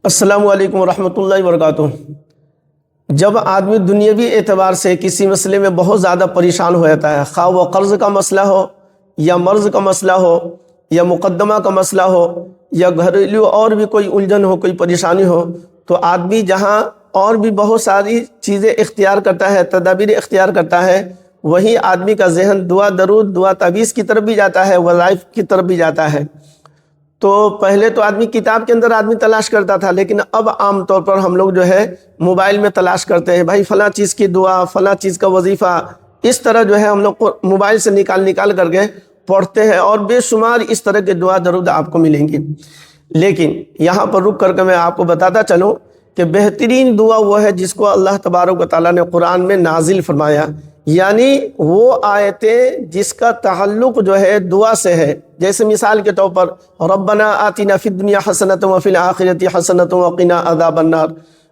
السلام علیکم ورحمۃ اللہ وبرکاتہ۔ جب آدمی دنیاوی اعتبار سے کسی مسئلے میں بہت زیادہ پریشان ہو جاتا ہے، خواہ وہ قرض کا مسئلہ ہو یا مرض کا مسئلہ ہو یا مقدمہ کا مسئلہ ہو یا گھریلو اور بھی کوئی الجھن ہو، کوئی پریشانی ہو، تو آدمی جہاں اور بھی بہت ساری چیزیں اختیار کرتا ہے، تدابیر اختیار کرتا ہے، وہی آدمی کا ذہن دعا درود، دعا تعویذ کی طرف بھی جاتا ہے، وظائف کی طرف بھی جاتا ہے۔ تو پہلے تو آدمی کتاب کے اندر تلاش کرتا تھا، لیکن اب عام طور پر ہم لوگ جو ہے موبائل میں تلاش کرتے ہیں، بھائی فلاں چیز کی دعا، فلاں چیز کا وظیفہ، اس طرح جو ہے ہم لوگ موبائل سے نکال کر کے پڑھتے ہیں، اور بے شمار اس طرح کے دعا درود آپ کو ملیں گی۔ لیکن یہاں پر رک کر کے میں آپ کو بتاتا چلوں کہ بہترین دعا وہ ہے جس کو اللہ تبارک و تعالیٰ نے قرآن میں نازل فرمایا، یعنی وہ آیتیں جس کا تعلق جو ہے دعا سے ہے۔ جیسے مثال کے طور پر ربنا آتنا فی الدنیا حسنۃ وفی الآخرۃ حسنۃ وقنا عذاب النار،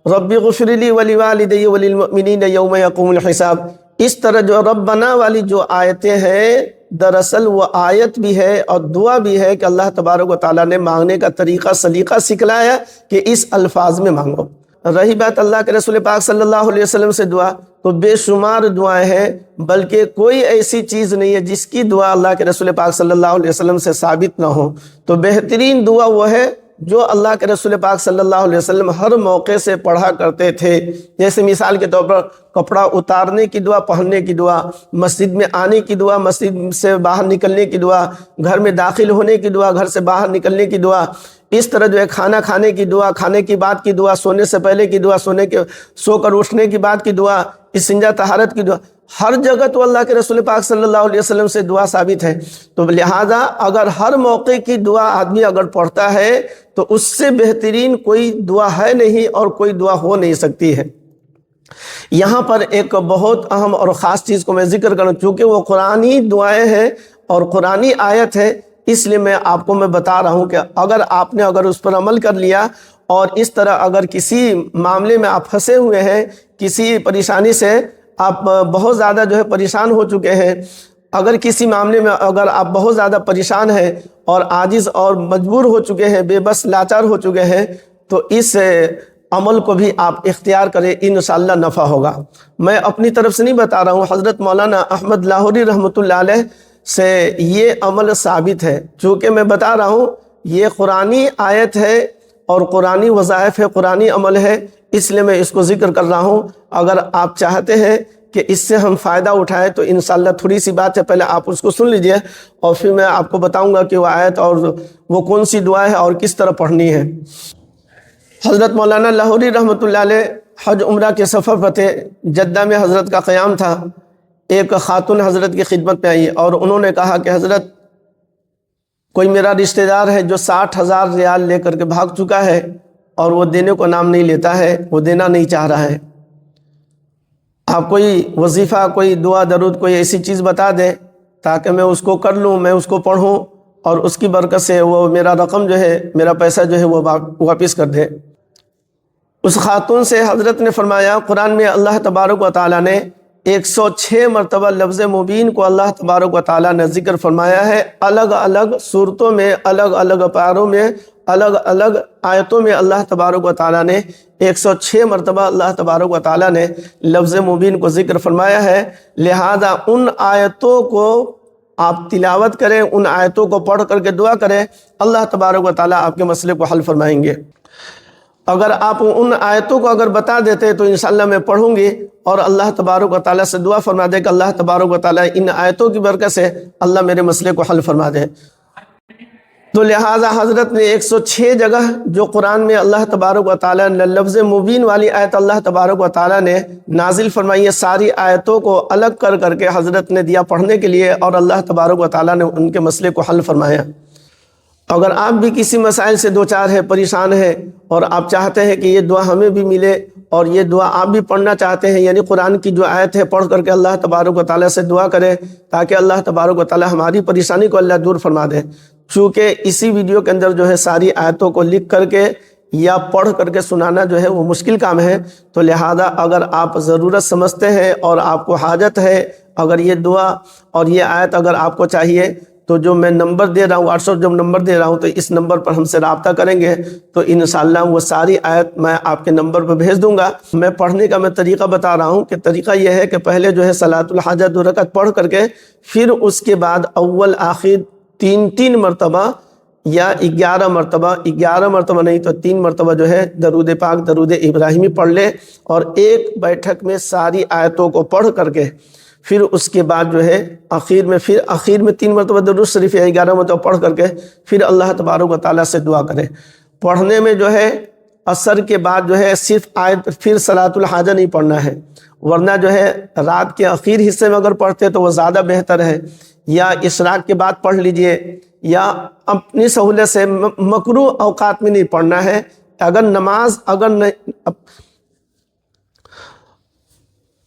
رب اغفر لی ولوالدی وللمؤمنین یوم یقوم الحساب۔ اس طرح جو ربنا والی جو آیتیں ہیں، دراصل وہ آیت بھی ہے اور دعا بھی ہے کہ اللہ تبارک و تعالیٰ نے مانگنے کا طریقہ سلیقہ سکھلایا کہ اس الفاظ میں مانگو۔ رہی بات اللہ کے رسول پاک صلی اللہ علیہ وسلم سے دعا، تو بے شمار دعائیں ہیں، بلکہ کوئی ایسی چیز نہیں ہے جس کی دعا اللہ کے رسول پاک صلی اللہ علیہ وسلم سے ثابت نہ ہو۔ تو بہترین دعا وہ ہے جو اللہ کے رسول پاک صلی اللہ علیہ وسلم ہر موقع سے پڑھا کرتے تھے۔ جیسے مثال کے طور پر کپڑا اتارنے کی دعا، پہننے کی دعا، مسجد میں آنے کی دعا، مسجد سے باہر نکلنے کی دعا، گھر میں داخل ہونے کی دعا، گھر سے باہر نکلنے کی دعا، اس طرح جو ہے کھانا کھانے کی دعا، کھانے کی بعد کی دعا، سونے سے پہلے کی دعا، سو کر اٹھنے کی بعد کی دعا، استنجا طہارت کی دعا، ہر جگہ تو اللہ کے رسول پاک صلی اللہ علیہ وسلم سے دعا ثابت ہے۔ تو لہٰذا اگر ہر موقع کی دعا آدمی اگر پڑھتا ہے تو اس سے بہترین کوئی دعا ہے نہیں اور کوئی دعا ہو نہیں سکتی ہے۔ یہاں پر ایک بہت اہم اور خاص چیز کو میں ذکر کروں، چونکہ وہ قرآنی دعائیں ہیں اور قرآنی آیت ہے، اس لیے میں آپ کو بتا رہا ہوں کہ اگر آپ نے اس پر عمل کر لیا اور اس طرح اگر کسی معاملے میں آپ پھنسے ہوئے ہیں، کسی پریشانی سے آپ بہت زیادہ جو ہے پریشان ہو چکے ہیں، اگر کسی معاملے میں اگر آپ بہت زیادہ پریشان ہیں اور عاجز اور مجبور ہو چکے ہیں، بے بس لاچار ہو چکے ہیں، تو اس عمل کو بھی آپ اختیار کریں، انشاءاللہ نفع ہوگا۔ میں اپنی طرف سے نہیں بتا رہا ہوں، حضرت مولانا احمد لاہوری رحمۃ اللہ علیہ سے یہ عمل ثابت ہے۔ چونکہ میں بتا رہا ہوں یہ قرآنی آیت ہے اور قرآنی وظائف ہے، قرآنی عمل ہے، اس لیے میں اس کو ذکر کر رہا ہوں۔ اگر آپ چاہتے ہیں کہ اس سے ہم فائدہ اٹھائیں تو انشاءاللہ تھوڑی سی بات ہے، پہلے آپ اس کو سن لیجئے اور پھر میں آپ کو بتاؤں گا کہ وہ آیت اور وہ کون سی دعا ہے اور کس طرح پڑھنی ہے۔ حضرت مولانا لاہوری رحمۃ اللہ علیہ حج عمرہ کے سفر پر تھے، جدہ میں حضرت کا قیام تھا۔ ایک خاتون حضرت کی خدمت میں آئی اور انہوں نے کہا کہ حضرت کوئی میرا رشتہ دار ہے جو 60,000 ریال لے کر کے بھاگ چکا ہے اور وہ دینے کو نام نہیں لیتا ہے، وہ دینا نہیں چاہ رہا ہے، آپ کوئی وظیفہ، کوئی دعا درود، کوئی ایسی چیز بتا دیں تاکہ میں اس کو کر لوں، میں اس کو پڑھوں اور اس کی برکت سے وہ میرا رقم جو ہے، میرا پیسہ جو ہے وہ واپس کر دے۔ اس خاتون سے حضرت نے فرمایا، قرآن میں اللہ تبارک و تعالیٰ نے 106 مرتبہ لفظ مبین کو اللہ تبارک و تعالیٰ نے ذکر فرمایا ہے، الگ الگ صورتوں میں، الگ الگ پاروں میں، الگ الگ آیتوں میں اللہ تبارک و تعالیٰ نے 106 مرتبہ اللہ تبارک و تعالیٰ نے لفظ مبین کو ذکر فرمایا ہے۔ لہذا ان آیتوں کو آپ تلاوت کریں، ان آیتوں کو پڑھ کر کے دعا کریں، اللہ تبارک و تعالیٰ آپ کے مسئلے کو حل فرمائیں گے۔ اگر آپ ان آیتوں کو اگر بتا دیتے تو انشاءاللہ میں پڑھوں گی اور اللہ تبارک و تعالیٰ سے دعا فرما دے کہ اللہ تبارک و تعالیٰ ان آیتوں کی برکت سے اللہ میرے مسئلے کو حل فرما دے۔ تو لہٰذا حضرت نے 106 جگہ جو قرآن میں اللہ تبارک و تعالیٰ نے لفظ مبین والی آیت اللہ تبارک و تعالیٰ نے نازل فرمائی ہے، ساری آیتوں کو الگ کر کے حضرت نے دیا پڑھنے کے لیے اور اللہ تبارک و تعالیٰ نے ان کے مسئلے کو حل فرمایا۔ اگر آپ بھی کسی مسائل سے دوچار ہے، پریشان ہے اور آپ چاہتے ہیں کہ یہ دعا ہمیں بھی ملے اور یہ دعا آپ بھی پڑھنا چاہتے ہیں، یعنی قرآن کی جو آیت ہے پڑھ کر کے اللہ تبارک و تعالیٰ سے دعا کریں تاکہ اللہ تبارک و تعالیٰ ہماری پریشانی کو اللہ دور فرما دے۔ چونکہ اسی ویڈیو کے اندر جو ہے ساری آیتوں کو لکھ کر کے یا پڑھ کر کے سنانا جو ہے وہ مشکل کام ہے، تو لہذا اگر آپ ضرورت سمجھتے ہیں اور آپ کو حاجت ہے، اگر یہ دعا اور یہ آیت اگر آپ کو چاہیے تو جو میں نمبر دے رہا ہوں، واٹس ایپ جب نمبر دے رہا ہوں، تو اس نمبر پر ہم سے رابطہ کریں گے تو انشاءاللہ وہ ساری آیت میں آپ کے نمبر پہ بھیج دوں گا۔ میں پڑھنے کا طریقہ بتا رہا ہوں کہ طریقہ یہ ہے کہ پہلے جو ہے صلاۃ الحاجہ 2 رکعت پڑھ کر کے پھر اس کے بعد اول آخر 3 مرتبہ یا 11 مرتبہ، 11 مرتبہ نہیں تو 3 مرتبہ جو ہے درود پاک، درود ابراہیمی پڑھ لے، اور ایک بیٹھک میں ساری آیتوں کو پڑھ کر کے پھر اس کے بعد جو ہے آخر میں 3 مرتبہ درود شریف یا 11 مرتبہ پڑھ کر کے پھر اللہ تبارک و تعالیٰ سے دعا کرے۔ پڑھنے میں جو ہے عصر کے بعد جو ہے صرف آیت، پھر صلاۃ الحاجہ نہیں پڑھنا ہے، ورنہ جو ہے رات کے آخر حصے میں اگر پڑھتے تو وہ زیادہ بہتر ہے، یا اشراق کے بعد پڑھ لیجئے، یا اپنی سہولت سے مکروہ اوقات میں نہیں پڑھنا ہے۔ اگر نماز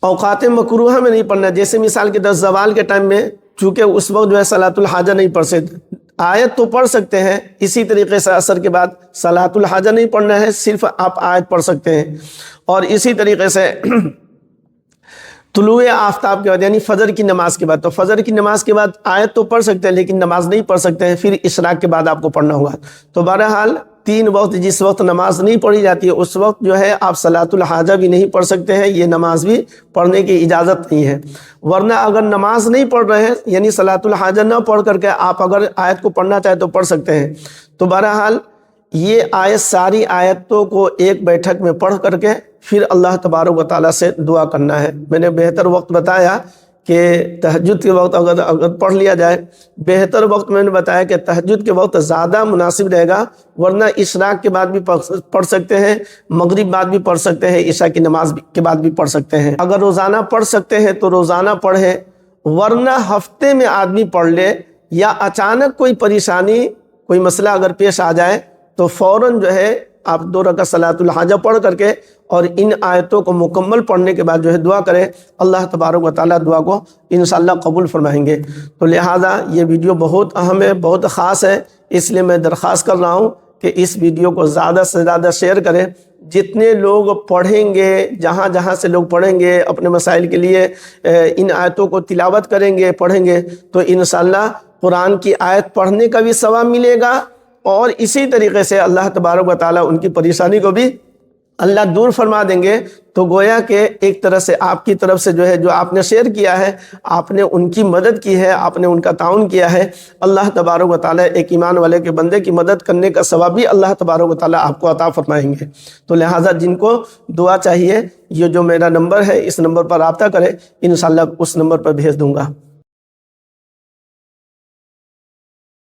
اوقات مکروہ میں نہیں پڑھنا، جیسے مثال کے 10 زوال کے ٹائم میں، چونکہ اس وقت جو ہے صلاۃ الحاجہ نہیں پڑھ سکتے، آیت تو پڑھ سکتے ہیں، اسی طریقے سے عصر کے بعد صلاۃ الحاجہ نہیں پڑھنا ہے، صرف آپ آیت پڑھ سکتے ہیں۔ اور اسی طریقے سے طلوع آفتاب کے بعد یعنی فجر کی نماز کے بعد، تو فجر کی نماز کے بعد آیت تو پڑھ سکتے ہیں لیکن نماز نہیں پڑھ سکتے ہیں، پھر اشراق کے بعد آپ کو پڑھنا ہوگا۔ تو بہرحال 3 وقت جس وقت نماز نہیں پڑھی جاتی ہے اس وقت جو ہے آپ صلاۃ الحاجہ بھی نہیں پڑھ سکتے ہیں، یہ نماز بھی پڑھنے کی اجازت نہیں ہے۔ ورنہ اگر نماز نہیں پڑھ رہے ہیں یعنی صلاۃ الحاجہ نہ پڑھ کر کے آپ اگر آیت کو پڑھنا چاہیں تو پڑھ سکتے ہیں۔ تو بہرحال یہ آیت، ساری آیتوں کو ایک بیٹھک میں پڑھ کر کے پھر اللہ تبارک و تعالیٰ سے دعا کرنا ہے۔ میں نے بہتر وقت بتایا کہ تہجد کے وقت اگر پڑھ لیا جائے، بہتر وقت میں نے بتایا کہ تہجد کے وقت زیادہ مناسب رہے گا، ورنہ اشراق کے بعد بھی پڑھ سکتے ہیں، مغرب بعد بھی پڑھ سکتے ہیں، عشاء کی نماز کے بعد بھی پڑھ سکتے ہیں۔ اگر روزانہ پڑھ سکتے ہیں تو روزانہ پڑھیں، ورنہ ہفتے میں آدمی پڑھ لے، یا اچانک کوئی پریشانی، کوئی مسئلہ اگر پیش آ جائے تو فوراً جو ہے آپ 2 رکعت صلاۃ الحاجہ پڑھ کر کے اور ان آیتوں کو مکمل پڑھنے کے بعد جو ہے دعا کریں، اللہ تبارک و تعالیٰ دعا کو انشاءاللہ قبول فرمائیں گے۔ تو لہٰذا یہ ویڈیو بہت اہم ہے، بہت خاص ہے، اس لیے میں درخواست کر رہا ہوں کہ اس ویڈیو کو زیادہ سے زیادہ شیئر کریں۔ جتنے لوگ پڑھیں گے، جہاں جہاں سے لوگ پڑھیں گے، اپنے مسائل کے لیے ان آیتوں کو تلاوت کریں گے، پڑھیں گے، تو انشاءاللہ قرآن کی آیت پڑھنے کا بھی ثواب ملے گا، اور اسی طریقے سے اللہ تبارک و تعالیٰ ان کی پریشانی کو بھی اللہ دور فرما دیں گے۔ تو گویا کہ ایک طرح سے آپ کی طرف سے جو ہے، جو آپ نے شیئر کیا ہے، آپ نے ان کی مدد کی ہے، آپ نے ان کا تعاون کیا ہے، اللہ تبارک و تعالیٰ ایک ایمان والے کے بندے کی مدد کرنے کا ثواب بھی اللہ تبارک و تعالیٰ آپ کو عطا فرمائیں گے۔ تو لہٰذا جن کو دعا چاہیے، یہ جو میرا نمبر ہے اس نمبر پر رابطہ کرے، انشاءاللہ اس نمبر پر بھیج دوں گا۔